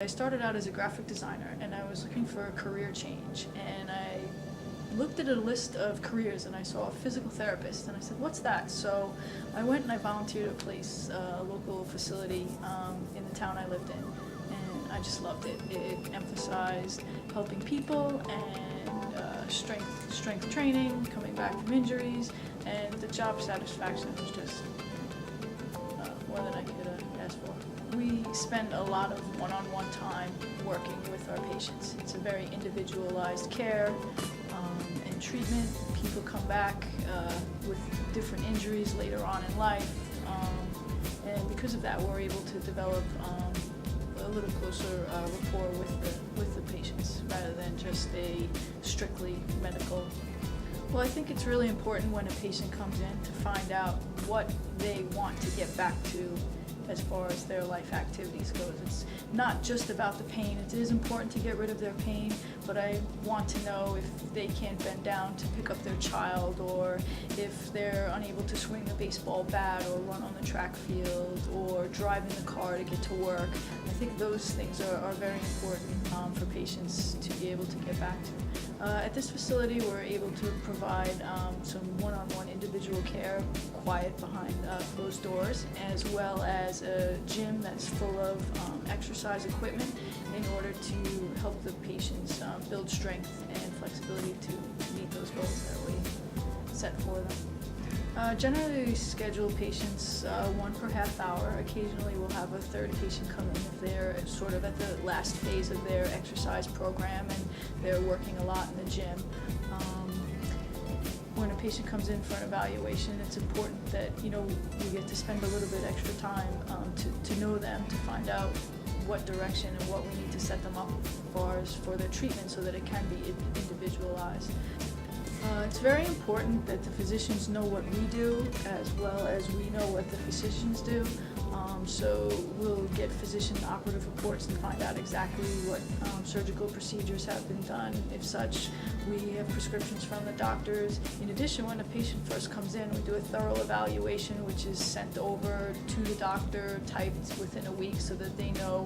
I started out as a graphic designer and I was looking for a career change, and I looked at a list of careers and I saw a physical therapist and I said, what's that? So I went and I volunteered at a local facility in the town I lived in, and I just loved it. It emphasized helping people and strength training, coming back from injuries, and the job satisfaction was just more than I could ask for. We spend a lot of one-on-one time working with our patients. It's a very individualized care and treatment. People come back with different injuries later on in life, and because of that we're able to develop a little closer rapport with the patients rather than just a strictly medical. Well, I think it's really important when a patient comes in to find out what they want to get back to as far as their life activities goes. It's not just about the pain. It is important to get rid of their pain, but I want to know if they can't bend down to pick up their child, or if they're unable to swing a baseball bat or run on the track field or drive in the car to get to work. I think those things are very important for patients to be able to get back to. At this facility we're able to provide some one-on-one individual care, quiet behind closed doors, as well as a gym that's full of exercise equipment in order to help the patients build strength and flexibility to meet those goals that we set for them. Generally we schedule patients one per half hour. Occasionally we'll have a third patient come in if they're sort of at the last phase of their exercise program and they're working a lot in the gym. When a patient comes in for an evaluation, it's important that we get to spend a little bit extra time to know them, to find out what direction and what we need to set them up for their treatment so that it can be individualized. It's very important that the physicians know what we do as well as we know what the physicians do. So we'll get physician operative reports and find out exactly what surgical procedures have been done. If such, we have prescriptions from the doctors. In addition, when a patient first comes in, we do a thorough evaluation which is sent over to the doctor, typed within a week, so that they know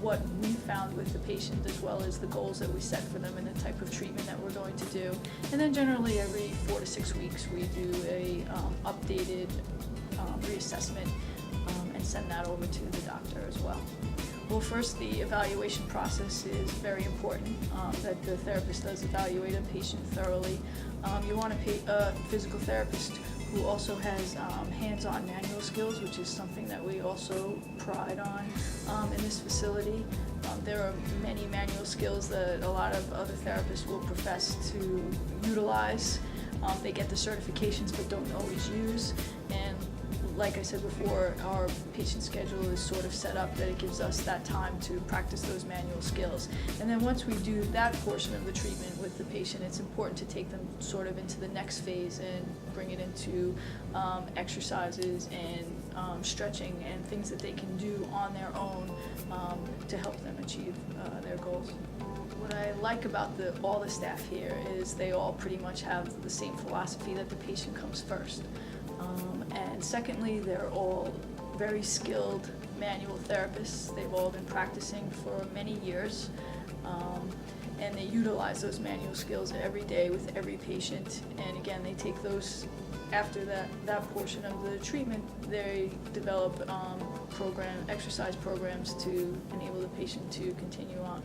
what we found with the patient as well as the goals that we set for them and the type of treatment that we're going to do. And then generally every 4 to 6 weeks we do a updated reassessment and send that over to the doctor as well. Well, first, the evaluation process is very important, that the therapist does evaluate a patient thoroughly. You want a physical therapist who also has hands-on manual skills, which is something that we also pride on in this facility. There are many manual skills that a lot of other therapists will profess to utilize. They get the certifications but don't always use, and like I said before, our patient schedule is sort of set up that it gives us that time to practice those manual skills. And then once we do that portion of the treatment with the patient, it's important to take them sort of into the next phase and bring it into exercises and stretching and things that they can do on their own to help them achieve their goals. What I like about all the staff here is they all pretty much have the same philosophy, that the patient comes first. And secondly, they're all very skilled manual therapists. They've all been practicing for many years, and they utilize those manual skills every day with every patient. And again, they take those, after that portion of the treatment, they develop exercise programs to enable the patient to continue on.